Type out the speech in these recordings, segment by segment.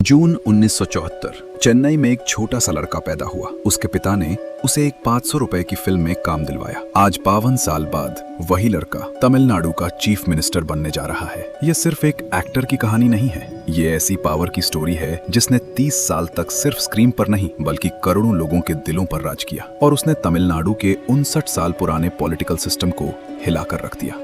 जून 1974 चेन्नई में एक छोटा सा लड़का पैदा हुआ। उसके पिता ने उसे एक 500 रुपए की फिल्म में काम दिलवाया। आज 52 साल बाद वही लड़का तमिलनाडु का चीफ मिनिस्टर बनने जा रहा है। यह सिर्फ एक एक्टर की कहानी नहीं है, ये ऐसी पावर की स्टोरी है जिसने 30 साल तक सिर्फ स्क्रीन पर नहीं बल्कि करोड़ों लोगों के दिलों पर राज किया और उसने तमिलनाडु के 59 साल पुराने पॉलिटिकल सिस्टम को हिलाकर रख दिया।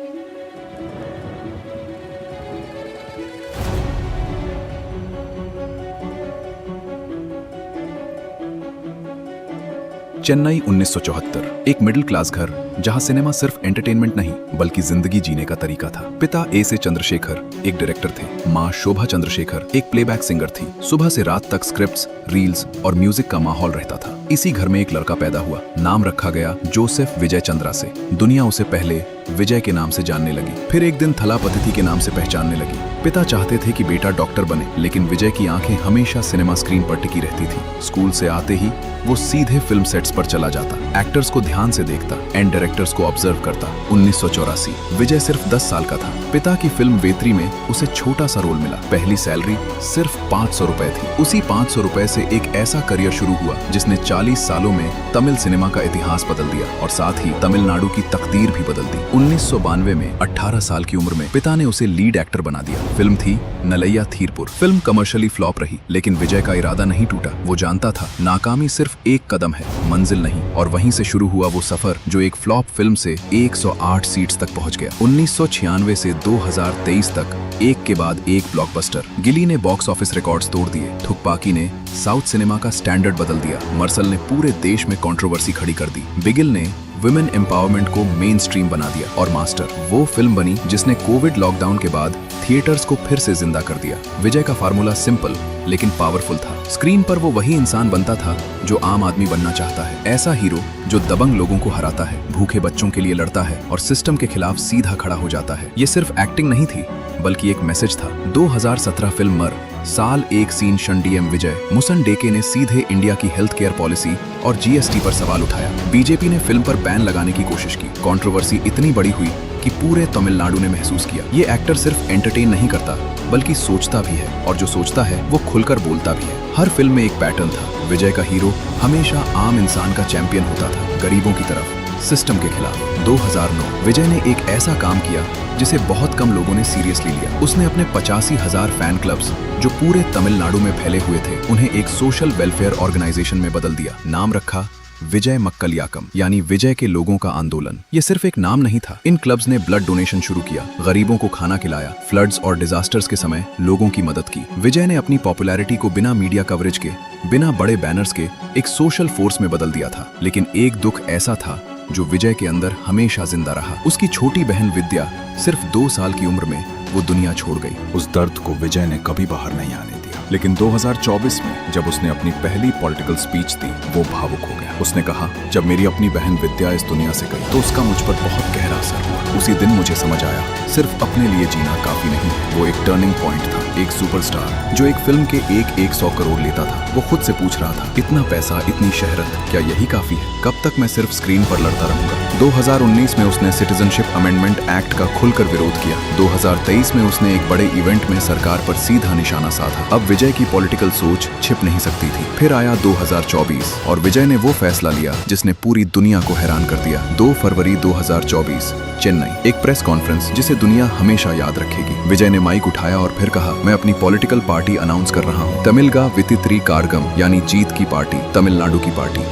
चेन्नई 1974 एक मिडिल क्लास घर जहां सिनेमा सिर्फ एंटरटेनमेंट नहीं बल्कि जिंदगी जीने का तरीका था। पिता ए.से. चंद्रशेखर एक डायरेक्टर थे। माँ शोभा चंद्रशेखर एक प्लेबैक सिंगर थी। सुबह से रात तक स्क्रिप्ट्स, रील्स और म्यूजिक का माहौल रहता था। इसी घर में एक लड़का पैदा हुआ। नाम रखा गया जोसेफ विजय चंद्रा से। दुनिया उसे पहले विजय के नाम से जानने लगी, फिर एक दिन थलापति के नाम से पहचानने लगी। पिता चाहते थे कि बेटा डॉक्टर बने, लेकिन विजय की आंखें हमेशा सिनेमा स्क्रीन पर टिकी रहती थी। स्कूल से आते ही वो सीधे फिल्म सेट्स पर चला जाता, एक्टर्स को ध्यान से देखता एंड डायरेक्टर्स को ऑब्जर्व करता। 1984 विजय सिर्फ 10 साल का था। पिता की फिल्म वेत्री में उसे छोटा सा रोल मिला। पहली सैलरी सिर्फ 500 रुपए थी। उसी 500 रुपए से एक ऐसा करियर शुरू हुआ जिसने 40 सालों में तमिल सिनेमा का इतिहास बदल दिया और साथ ही तमिलनाडु की तकदीर भी बदल दी। 1992 में 18 साल की उम्र में पिता ने उसे लीड एक्टर बना दिया। फिल्म थी नलैया थीरपुर। फिल्म कमर्शियली फ्लॉप रही, लेकिन विजय का इरादा नहीं टूटा। वो जानता था नाकामी सिर्फ एक कदम है, मंजिल नहीं। और वहीं से शुरू हुआ वो सफर जो एक फ्लॉप फिल्म से 108 सीट्स तक पहुंच गया। 1996 से 2023 तक एक के बाद एक ब्लॉकबस्टर। गिली ने बॉक्स ऑफिस रिकॉर्ड्स तोड़ दिए। थुकपाकी ने साउथ सिनेमा का स्टैंडर्ड बदल दिया। मर्सल ने पूरे देश में कंट्रोवर्सी खड़ी कर दी। बिगिल ने वुमेन एम्पावरमेंट को मेन स्ट्रीम बना दिया। और मास्टर वो फिल्म बनी जिसने कोविड लॉकडाउन के बाद थिएटर्स को फिर से जिंदा कर दिया। विजय का फार्मूला सिंपल लेकिन पावरफुल था। स्क्रीन पर वो वही इंसान बनता था जो आम आदमी बनना चाहता है। ऐसा हीरो जो दबंग लोगों को हराता है, भूखे बच्चों के लिए लड़ता है और सिस्टम के खिलाफ सीधा खड़ा हो जाता है। ये सिर्फ एक्टिंग नहीं थी बल्कि एक मैसेज था। 2017 फिल्म मर, साल एक सीन शंडीएम विजय मुसन डेके ने सीधे इंडिया की हेल्थ केयर पॉलिसी और जीएसटी पर सवाल उठाया। बीजेपी ने फिल्म पर बैन लगाने की कोशिश की। कंट्रोवर्सी इतनी बड़ी हुई कि पूरे तमिलनाडु ने महसूस किया ये एक्टर सिर्फ एंटरटेन नहीं करता बल्कि सोचता भी है, और जो सोचता है वो खुलकर बोलता भी है। हर फिल्म में एक पैटर्न था। विजय का हीरो हमेशा आम इंसान का चैंपियन होता था, गरीबों की तरफ, सिस्टम के खिलाफ। 2009 विजय ने एक ऐसा काम किया जिसे बहुत कम लोगों ने सीरियसली लिया। उसने अपने 85,000 फैन क्लब्स जो पूरे तमिलनाडु में फैले हुए थे उन्हें एक सोशल वेलफेयर ऑर्गेनाइजेशन में बदल दिया। नाम रखा विजय मक्कलियाकम, यानी विजय के लोगों का आंदोलन। ये सिर्फ एक नाम नहीं था। इन क्लब्स ने ब्लड डोनेशन शुरू किया, गरीबों को खाना खिलाया, फ्लड्स और डिजास्टर्स के समय लोगों की मदद की। विजय ने अपनी पॉपुलैरिटी को बिना मीडिया कवरेज के, बिना बड़े बैनर्स के एक सोशल फोर्स में बदल दिया था। लेकिन एक दुख ऐसा था जो विजय के अंदर हमेशा जिंदा रहा। उसकी छोटी बहन विद्या सिर्फ 2 साल की उम्र में वो दुनिया छोड़ गई। उस दर्द को विजय ने कभी बाहर नहीं आने दिया। लेकिन 2024 में जब उसने अपनी पहली पॉलिटिकल स्पीच दी, वो भावुक हो गया। उसने कहा, जब मेरी अपनी बहन विद्या इस दुनिया से गई तो उसका मुझ पर बहुत गहरा असर हुआ। उसी दिन मुझे समझ आया सिर्फ अपने लिए जीना काफी नहीं। वो एक टर्निंग पॉइंट था। एक सुपरस्टार जो एक फिल्म के 100 करोड़ लेता था, वो खुद से पूछ रहा था, इतना पैसा, इतनी शहरत, क्या यही काफी है? कब तक मैं सिर्फ स्क्रीन पर लड़ता रहूंगा? 2019 में उसने सिटीजनशिप अमेंडमेंट एक्ट का खुलकर विरोध किया। 2023 में उसने एक बड़े इवेंट में सरकार पर सीधा निशाना साधा। अब विजय की पॉलिटिकल सोच छिप नहीं सकती थी। फिर आया 2024 और विजय ने वो फैसला लिया जिसने पूरी दुनिया को हैरान कर दिया। 2 फरवरी 2024 चेन्नई, एक प्रेस कॉन्फ्रेंस जिसे दुनिया हमेशा याद रखेगी। विजय ने माइक उठाया और फिर कहा, मैं अपनी पॉलिटिकल पार्टी अनाउंस कर रहा हूँ, तमिलगा वितित्री कारगम, यानी जीत की पार्टी, तमिलनाडु की पार्टी।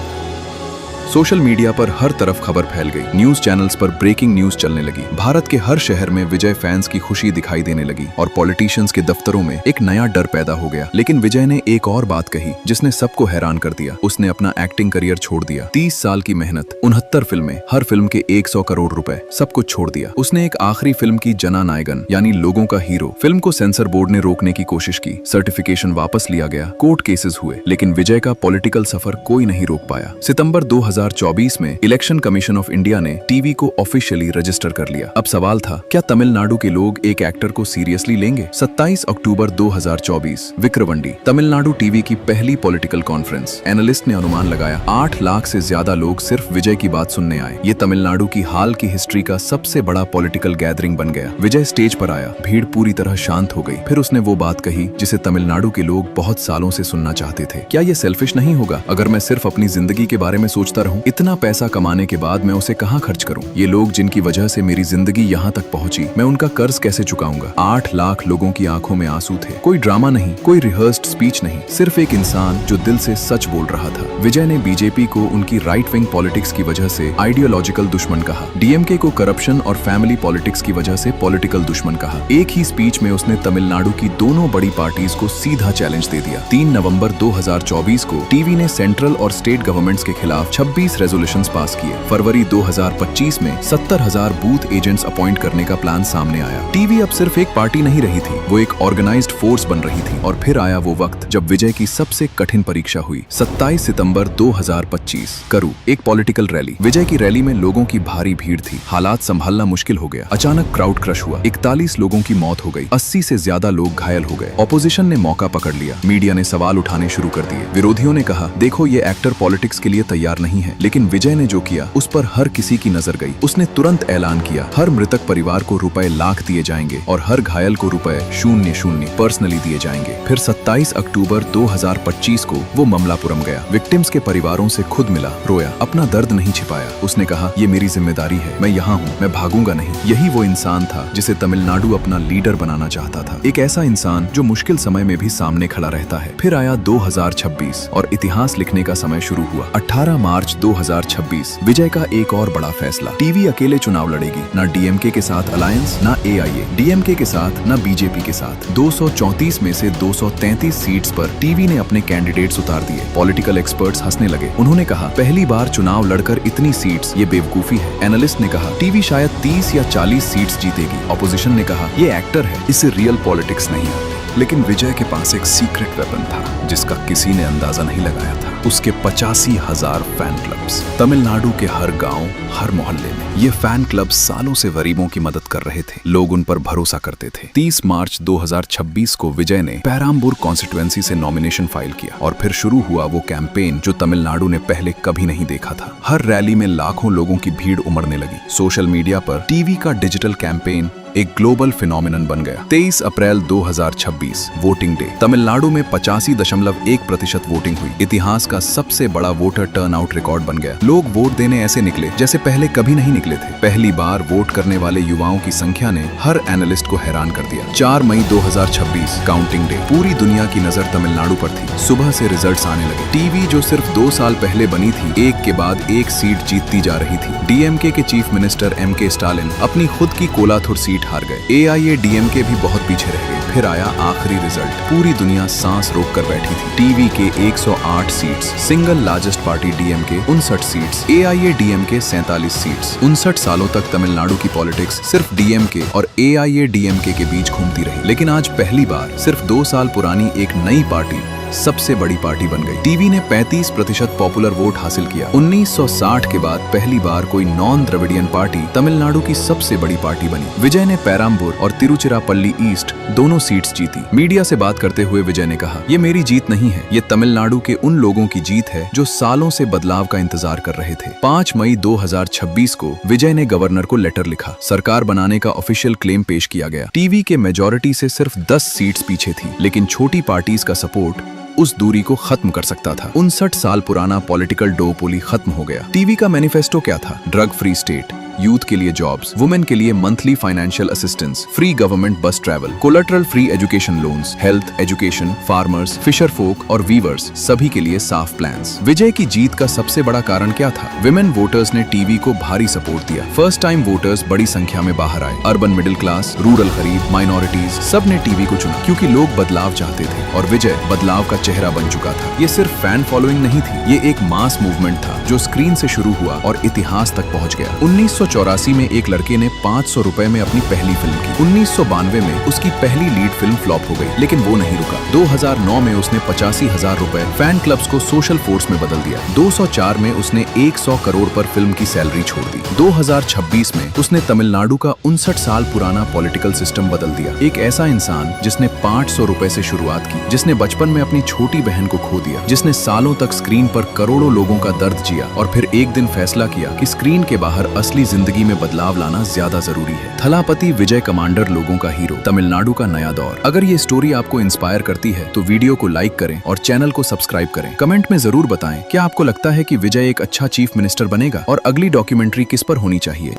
सोशल मीडिया पर हर तरफ खबर फैल गई। न्यूज चैनल्स पर ब्रेकिंग न्यूज चलने लगी। भारत के हर शहर में विजय फैंस की खुशी दिखाई देने लगी और पॉलिटिशियंस के दफ्तरों में एक नया डर पैदा हो गया। लेकिन विजय ने एक और बात कही जिसने सबको हैरान कर दिया। उसने अपना एक्टिंग करियर छोड़ दिया। 30 साल की मेहनत, 69 फिल्में, हर फिल्म के 100 करोड़ रुपए, सब कुछ छोड़ दिया। उसने एक आखिरी फिल्म की, जना नायगन, यानी लोगों का हीरो। फिल्म को सेंसर बोर्ड ने रोकने की कोशिश की, सर्टिफिकेशन वापस लिया गया, कोर्ट केसेस हुए, लेकिन विजय का पॉलिटिकल सफर कोई नहीं रोक पाया। सितंबर 2024 में इलेक्शन कमीशन ऑफ इंडिया ने टीवी को ऑफिशियली रजिस्टर कर लिया। अब सवाल था, क्या तमिलनाडु के लोग एक एक्टर को सीरियसली लेंगे? 27 अक्टूबर 2024 विक्रवंडी, तमिलनाडु टीवी की पहली पॉलिटिकल कॉन्फ्रेंस। एनालिस्ट ने अनुमान लगाया 8 लाख से ज्यादा लोग सिर्फ विजय की बात सुनने आए। ये तमिलनाडु की हाल की हिस्ट्री का सबसे बड़ा पॉलिटिकल गैदरिंग बन गया। विजय स्टेज पर आया, भीड़ पूरी तरह शांत हो गई। फिर उसने वो बात कही जिसे तमिलनाडु के लोग बहुत सालों से सुनना चाहते थे। क्या ये सेल्फिश नहीं होगा अगर मैं सिर्फ अपनी जिंदगी के बारे में सोचता रहूं? इतना पैसा कमाने के बाद मैं उसे कहां खर्च करूं? ये लोग जिनकी वजह से मेरी जिंदगी यहां तक पहुंची, मैं उनका कर्ज कैसे चुकाऊंगा? 8 लाख लोगों की आंखों में आंसू थे। कोई ड्रामा नहीं, कोई रिहर्स्ड स्पीच नहीं, सिर्फ एक इंसान जो दिल से सच बोल रहा था। विजय ने बीजेपी को उनकी राइट विंग पॉलिटिक्स की वजह से आइडियोलॉजिकल दुश्मन कहा, डीएमके को करप्शन और फैमिली पॉलिटिक्स की वजह से पॉलिटिकल दुश्मन कहा। एक ही स्पीच में उसने तमिलनाडु की दोनों बड़ी पार्टीज को सीधा चैलेंज दे दिया। 3 नवंबर 2024 को टीवी ने सेंट्रल और स्टेट गवर्नमेंट्स के खिलाफ 26 रेजोल्यूशंस पास किए। फरवरी 2025 में 70,000 बूथ एजेंट्स अपॉइंट करने का प्लान सामने आया। टीवी अब सिर्फ एक पार्टी नहीं रही थी, वो एक ऑर्गेनाइज्ड फोर्स बन रही थी। और फिर आया वो वक्त जब विजय की सबसे कठिन परीक्षा हुई। 27 सितंबर 2025 करू, एक पॉलिटिकल रैली। विजय की रैली में लोगों की भारी भीड़ थी। हालात संभालना मुश्किल हो गया। अचानक क्राउड क्रश हुआ। 41 लोगों की मौत हो गई, 80 से ज्यादा लोग घायल हो गए। ऑपोजिशन ने मौका पकड़ लिया, मीडिया ने सवाल उठाने शुरू कर दिए। विरोधियों ने कहा, देखो ये एक्टर पॉलिटिक्स के लिए तैयार नहीं है। लेकिन विजय ने जो किया उस पर हर किसी की नजर गई। उसने तुरंत ऐलान किया, हर मृतक परिवार को रुपए लाख दिए जाएंगे और हर घायल को रुपए 0 पर्सनली दिए जाएंगे। फिर 27 अक्टूबर 2025 को वो ममलापुरम गया। विक्टिम्स के परिवारों से खुद मिला, रोया, अपना दर्द नहीं छिपाया। उसने कहा, ये मेरी जिम्मेदारी है, मैं यहाँ हूँ, मैं भागूंगा नहीं। यही वो इंसान था जिसे तमिलनाडु अपना लीडर बनाना चाहता था। एक ऐसा इंसान जो मुश्किल समय में भी सामने खड़ा रहता है। फिर आया 2026 और इतिहास लिखने का समय शुरू हुआ। 18 मार्च 2026 विजय का एक और बड़ा फैसला। टीवी अकेले चुनाव लड़ेगी, ना डीएमके के साथ अलायंस, ना एआईए, डीएमके के साथ, ना बीजेपी के साथ। 234 में से 233 सीट्स पर टीवी ने अपने कैंडिडेट्स उतार दिए। पॉलिटिकल एक्सपर्ट्स हंसने लगे। उन्होंने कहा, पहली बार चुनाव लड़कर इतनी सीट्स, ये बेवकूफी है। एनालिस्ट ने कहा, टीवी शायद 30 या 40 सीट्स जीतेगी। ऑपोजिशन ने कहा, ये एक्टर है, इससे रियल पॉलिटिक्स नहीं आती। लेकिन विजय के पास एक सीक्रेट वेपन था जिसका किसी ने अंदाजा नहीं लगाया था। उसके 85,000 फैन क्लब्स, तमिलनाडु के हर गांव, हर मोहल्ले में। ये फैन क्लब सालों से गरीबों की मदद कर रहे थे। लोग उन पर भरोसा करते थे। 30 मार्च 2026 को विजय ने पेराम्बूर कॉन्स्टिट्यूएंसी से नॉमिनेशन फाइल किया और फिर शुरू हुआ वो कैंपेन जो तमिलनाडु ने पहले कभी नहीं देखा था। हर रैली में लाखों लोगों की भीड़ उमड़ने लगी। सोशल मीडिया पर टीवी का डिजिटल कैंपेन एक ग्लोबल फिनोमिनन बन गया। 23 अप्रैल 2026 वोटिंग डे। तमिलनाडु में 85.1% वोटिंग हुई। इतिहास का सबसे बड़ा वोटर टर्नआउट रिकॉर्ड बन गया। लोग वोट देने ऐसे निकले जैसे पहले कभी नहीं निकले थे। पहली बार वोट करने वाले युवाओं की संख्या ने हर एनालिस्ट को हैरान कर दिया। 4 मई 2026 काउंटिंग डे। पूरी दुनिया की नजर तमिलनाडु पर थी। सुबह से रिजल्ट्स आने लगे। टीवी जो सिर्फ 2 साल पहले बनी थी, एक के बाद एक सीट जीतती जा रही थी। डीएमके के चीफ मिनिस्टर एमके स्टालिन अपनी खुद की कोलाथुर सीट हार गए। एआईए डीएमके भी बहुत पीछे रह गए। फिर आया आखिरी रिजल्ट। पूरी दुनिया सांस रोक कर बैठी थी। टीवी के 108 seats, single largest party DMK 59 seats, AIA DMK 47 seats. 59 सालों तक तमिलनाडु की पॉलिटिक्स सिर्फ डीएमके और एआईए डीएमके के बीच घूमती रही। लेकिन आज पहली बार सिर्फ 2 साल पुरानी एक नई पार्टी सबसे बड़ी पार्टी बन गई। टीवी ने 35% पॉपुलर वोट हासिल किया। 1960 के बाद पहली बार कोई नॉन द्रविडियन पार्टी तमिलनाडु की सबसे बड़ी पार्टी बनी। विजय ने पेराम्बूर और तिरुचिरापल्ली ईस्ट दोनों सीट्स जीती। मीडिया से बात करते हुए विजय ने कहा, ये मेरी जीत नहीं है, ये तमिलनाडु के उन लोगों की जीत है जो सालों से बदलाव का इंतजार कर रहे थे। 5 मई 2026 को विजय ने गवर्नर को लेटर लिखा। सरकार बनाने का ऑफिशियल क्लेम पेश किया गया। टीवी के मेजॉरिटी से सिर्फ 10 सीट्स पीछे थी, लेकिन छोटी पार्टीज का सपोर्ट उस दूरी को खत्म कर सकता था। 59 साल पुराना पॉलिटिकल डोपोली खत्म हो गया। टीवी का मैनिफेस्टो क्या था? ड्रग फ्री स्टेट, यूथ के लिए जॉब्स, वुमेन के लिए monthly financial assistance, free government bus travel, collateral free education loans, health, education, farmers, fisher folk और वीवर्स सभी के लिए साफ प्लान्स। विजय की जीत का सबसे बड़ा कारण क्या था? विमेन वोटर्स ने टीवी को भारी सपोर्ट दिया। फर्स्ट टाइम वोटर्स बड़ी संख्या में बाहर आए। अर्बन मिडिल क्लास, रूरल गरीब, माइनॉरिटीज सब ने टीवी को चुना क्योंकि लोग बदलाव चाहते थे और विजय बदलाव का चेहरा बन चुका था। ये सिर्फ फैन फॉलोइंग नहीं थी, ये एक मास मूवमेंट था जो स्क्रीन से शुरू हुआ और इतिहास तक पहुंच गया। 1984 में एक लड़के ने 500 रुपए में अपनी पहली फिल्म की। 1992 में उसकी पहली लीड फिल्म फ्लॉप हो गई, लेकिन वो नहीं रुका। 2009 में उसने 85,000 रुपए फैन क्लब्स को सोशल फोर्स में बदल दिया। 2004 में उसने 100 करोड़ पर फिल्म की सैलरी छोड़ दी। 2026 में उसने तमिलनाडु का 59 साल पुराना पॉलिटिकल सिस्टम बदल दिया। एक ऐसा इंसान जिसने 500 रुपए से शुरुआत की, जिसने बचपन में अपनी छोटी बहन को खो दिया, जिसने सालों तक स्क्रीन पर करोड़ों लोगों का दर्द जिया और फिर एक दिन फैसला किया कि स्क्रीन के बाहर असली जिंदगी में बदलाव लाना ज्यादा जरूरी है। थलापति विजय कमांडर लोगों का हीरो, तमिलनाडु का नया दौर। अगर ये स्टोरी आपको इंस्पायर करती है तो वीडियो को लाइक करें और चैनल को सब्सक्राइब करें। कमेंट में जरूर बताएं क्या आपको लगता है कि विजय एक अच्छा चीफ मिनिस्टर बनेगा और अगली डॉक्यूमेंट्री किस पर होनी चाहिए।